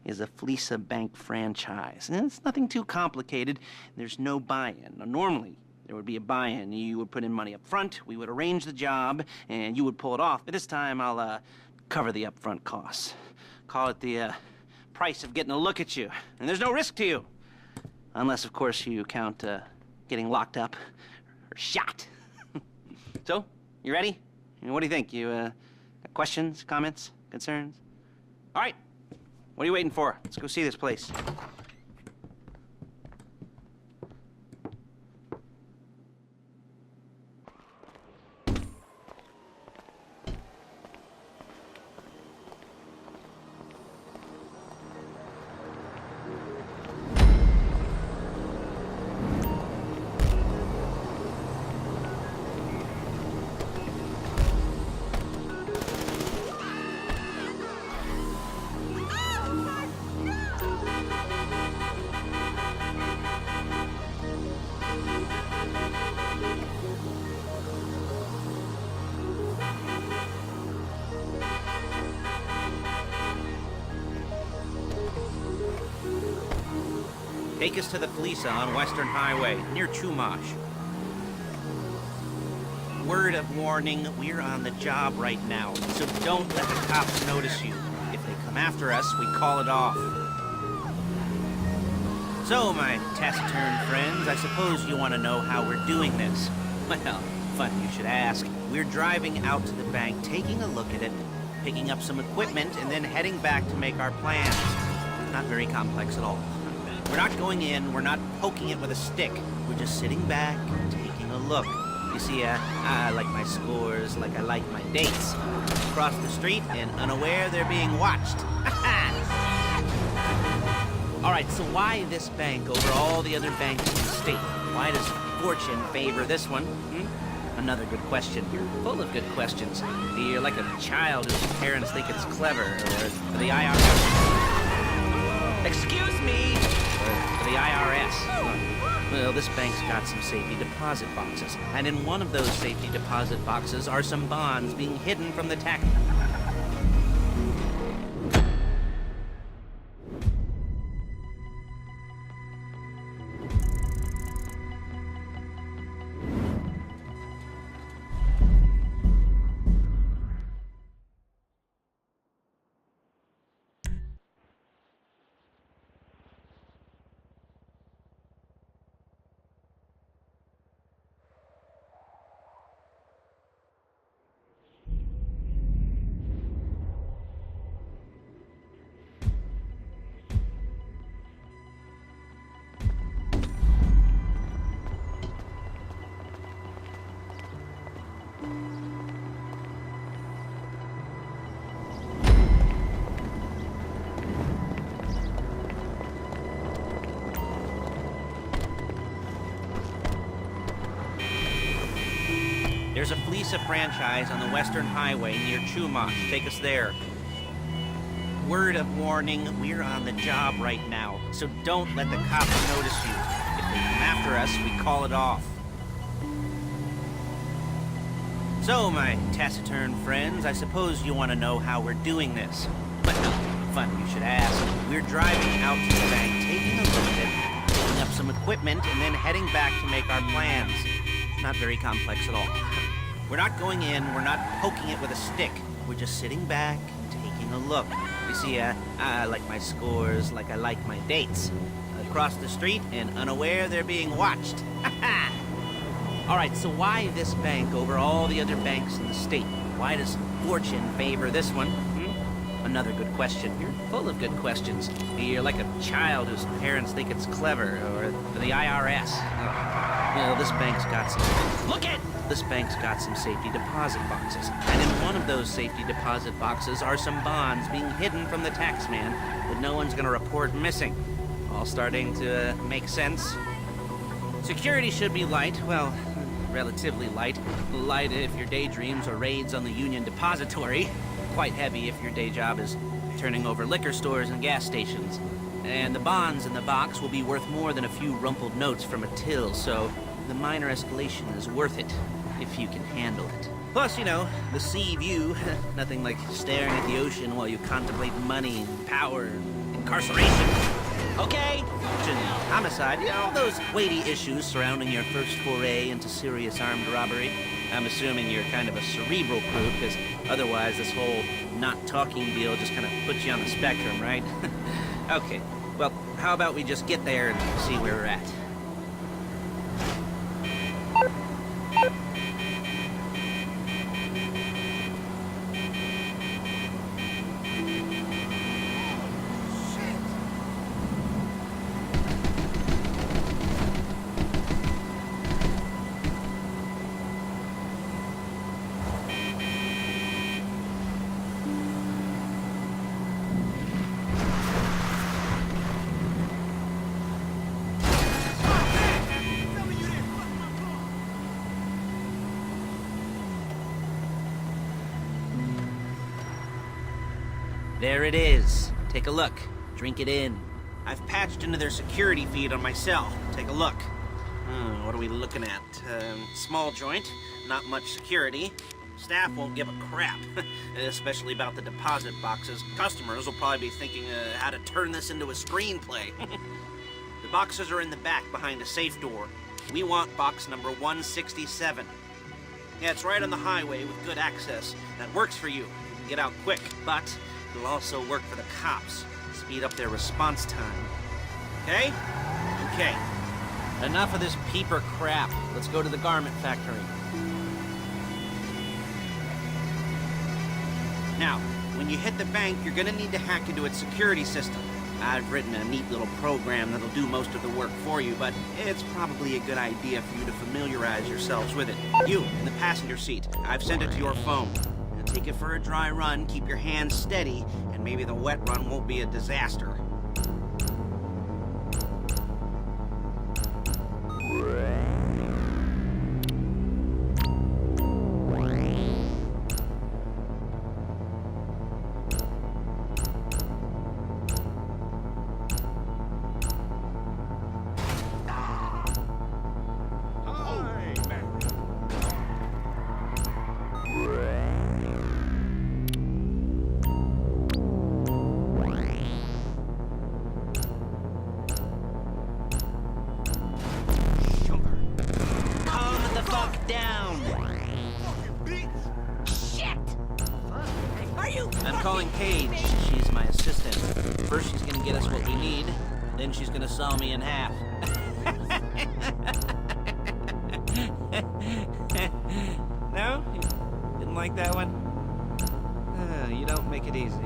is a Fleece Bank franchise. And it's nothing too complicated. There's no buy-in. Now, normally, there would be a buy-in. You would put in money up front, we would arrange the job, and you would pull it off. But this time, I'll cover the upfront costs. Call it the price of getting a look at you. And there's no risk to you. Unless, of course, you count getting locked up or shot. So, you ready? What do you think? You got questions, comments, concerns? All right. What are you waiting for? Let's go see this place. Take us to the Fleece on Western Highway, near Chumash. Word of warning, we're on the job right now, so don't let the cops notice you. If they come after us, we call it off. So, my taciturn friends, I suppose you want to know how we're doing this. Well, funny you should ask. We're driving out to the bank, taking a look at it, picking up some equipment, and then heading back to make our plans. Not very complex at all. We're not going in, we're not poking it with a stick. We're just sitting back and taking a look. You see, I like my scores like I like my dates. Across the street and unaware they're being watched. All right, so why this bank over all the other banks in the state? Why does fortune favor this one? Another good question. You're full of good questions. You're like a child whose parents think it's clever, or the IRS. Excuse me! For the IRS. Well, this bank's got some safety deposit boxes, and in one of those safety deposit boxes are some bonds being hidden from the tax... There's a Fleece franchise on the Western Highway near Chumash. Take us there. Word of warning, we're on the job right now, so don't let the cops notice you. If they come after us, we call it off. So, my taciturn friends, I suppose you want to know how we're doing this. Well, funny you should ask. We're driving out to the bank, taking a look at it, picking up some equipment, and then heading back to make our plans. Not very complex at all. We're not going in, we're not poking it with a stick. We're just sitting back and taking a look. You see, I like my scores like I like my dates. Across the street and unaware they're being watched. All right, so why this bank over all the other banks in the state? Why does fortune favor this one? Another good question. You're full of good questions. You're like a child whose parents think it's clever, or the IRS. Well, this bank's got some... Look it! This bank's got some safety deposit boxes. And in one of those safety deposit boxes are some bonds being hidden from the tax man that no one's gonna report missing. All starting to make sense? Security should be light. Well, relatively light. Light if your daydreams are raids on the Union Depository. Quite heavy if your day job is turning over liquor stores and gas stations. And the bonds in the box will be worth more than a few rumpled notes from a till, so the minor escalation is worth it, if you can handle it. Plus, you know, the sea view, nothing like staring at the ocean while you contemplate money and power and incarceration. Okay? Homicide, all those weighty issues surrounding your first foray into serious armed robbery. I'm assuming you're kind of a cerebral crew, because otherwise this whole not talking deal just kind of puts you on the spectrum, right? Okay, well, how about we just get there and see where we're at? There it is. Take a look. Drink it in. I've patched into their security feed on my cell. Take a look. What are we looking at? Small joint, not much security. Staff won't give a crap, especially about the deposit boxes. Customers will probably be thinking how to turn this into a screenplay. The boxes are in the back behind a safe door. We want box number 167. Yeah, it's right on the highway with good access. That works for you. You can get out quick, but it'll also work for the cops. Speed up their response time. Okay? Okay. Enough of this peeper crap. Let's go to the garment factory. Now, when you hit the bank, you're gonna need to hack into its security system. I've written a neat little program that'll do most of the work for you, but it's probably a good idea for you to familiarize yourselves with it. You, in the passenger seat, I've sent it to your phone. Take it for a dry run, keep your hands steady, and maybe the wet run won't be a disaster. I'm calling Paige. She's my assistant. First she's gonna get us what we need, then she's gonna saw me in half. No? You didn't like that one? You don't make it easy.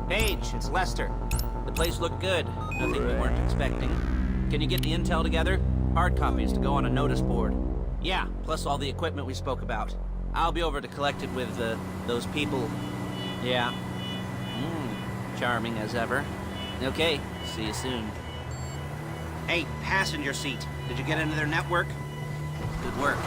Paige, it's Lester. The place looked good. Nothing we weren't expecting. Can you get the intel together? Hard copies to go on a notice board. Yeah, plus all the equipment we spoke about. I'll be over to collect it with, those people. Yeah. Charming as ever. Okay, see you soon. Hey, passenger seat. Did you get into their network? Good work.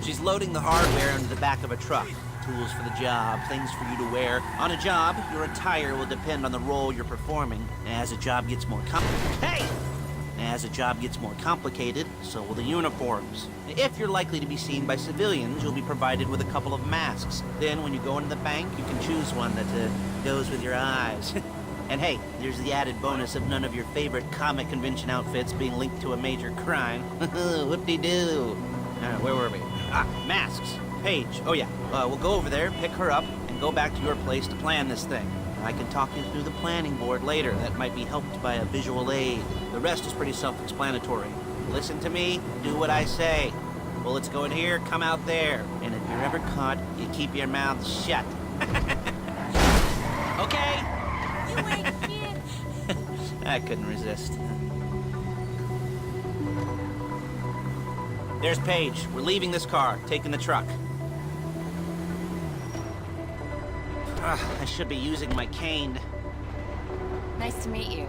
She's loading the hardware into the back of a truck. Tools for the job, things for you to wear. On a job, your attire will depend on the role you're performing. As a job gets more complicated... Hey! As a job gets more complicated, so will the uniforms. If you're likely to be seen by civilians, you'll be provided with a couple of masks. Then, when you go into the bank, you can choose one that goes with your eyes. And hey, there's the added bonus of none of your favorite comic convention outfits being linked to a major crime. Whoop-de-doo. Where were we? Masks. Paige. Oh yeah, we'll go over there, pick her up, and go back to your place to plan this thing. I can talk you through the planning board later. That might be helped by a visual aid. The rest is pretty self-explanatory. Listen to me, do what I say. Bullets go in here, come out there. And if you're ever caught, you keep your mouth shut. Okay? You ain't shit. I couldn't resist. There's Paige. We're leaving this car, taking the truck. I should be using my cane. Nice to meet you.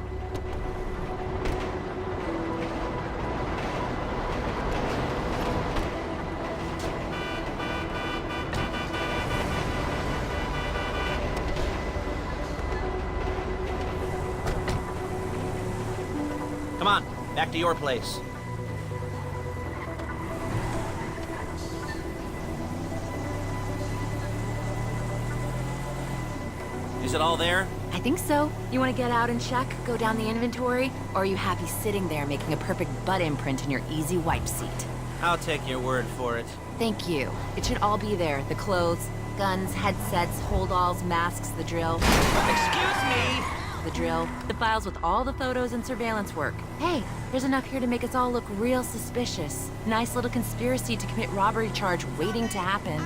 Come on, back to your place. Is it all there? I think so. You want to get out and check, go down the inventory? Or are you happy sitting there making a perfect butt imprint in your easy wipe seat? I'll take your word for it. Thank you. It should all be there. The clothes, guns, headsets, holdalls, masks, the drill. Excuse me! The drill. The files with all the photos and surveillance work. Hey, there's enough here to make us all look real suspicious. Nice little conspiracy to commit robbery charge waiting to happen.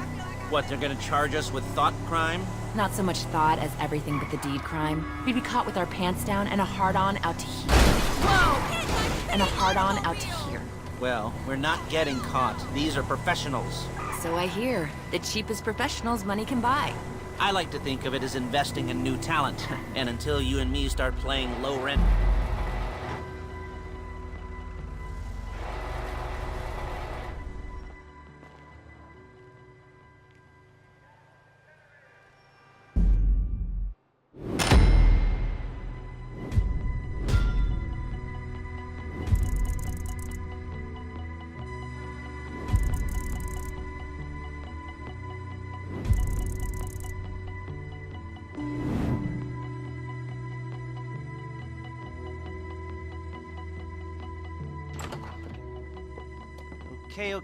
What, they're gonna charge us with thought crime? Not so much thought as everything but the deed crime. We'd be caught with our pants down and a hard-on out to here. Whoa! And a hard-on out to here. Well, we're not getting caught. These are professionals. So I hear. The cheapest professionals money can buy. I like to think of it as investing in new talent. And until you and me start playing low rent...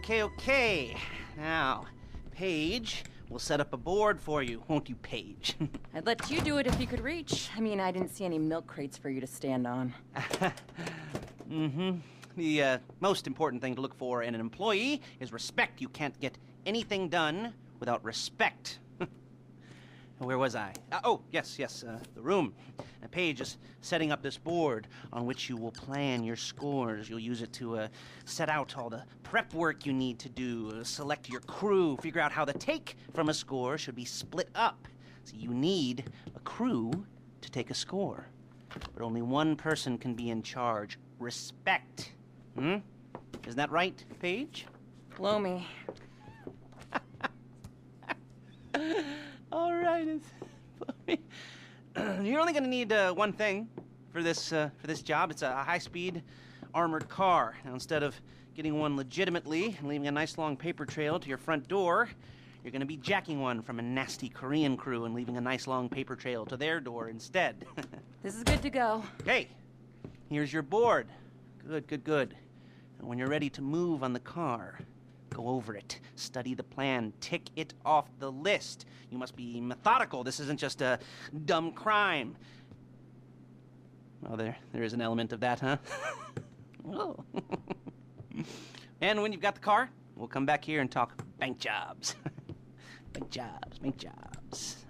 Okay. Now, Paige, we'll set up a board for you, won't you, Paige? I'd let you do it if you could reach. I mean, I didn't see any milk crates for you to stand on. The most important thing to look for in an employee is respect. You can't get anything done without respect. Where was I? Yes, the room. Paige is setting up this board on which you will plan your scores. You'll use it to set out all the prep work you need to do, select your crew, figure out how the take from a score should be split up. So you need a crew to take a score. But only one person can be in charge. Respect. Isn't that right, Paige? Blow me. All right. You're only going to need one thing for this job. It's a high-speed armored car. Now, instead of getting one legitimately and leaving a nice long paper trail to your front door, you're going to be jacking one from a nasty Korean crew and leaving a nice long paper trail to their door instead. This is good to go. Okay, here's your board. Good. And when you're ready to move on the car, go over it, study the plan, tick it off the list. You must be methodical. This isn't just a dumb crime. Well, there is an element of that, huh? Oh. And when you've got the car, we'll come back here and talk bank jobs. Bank jobs.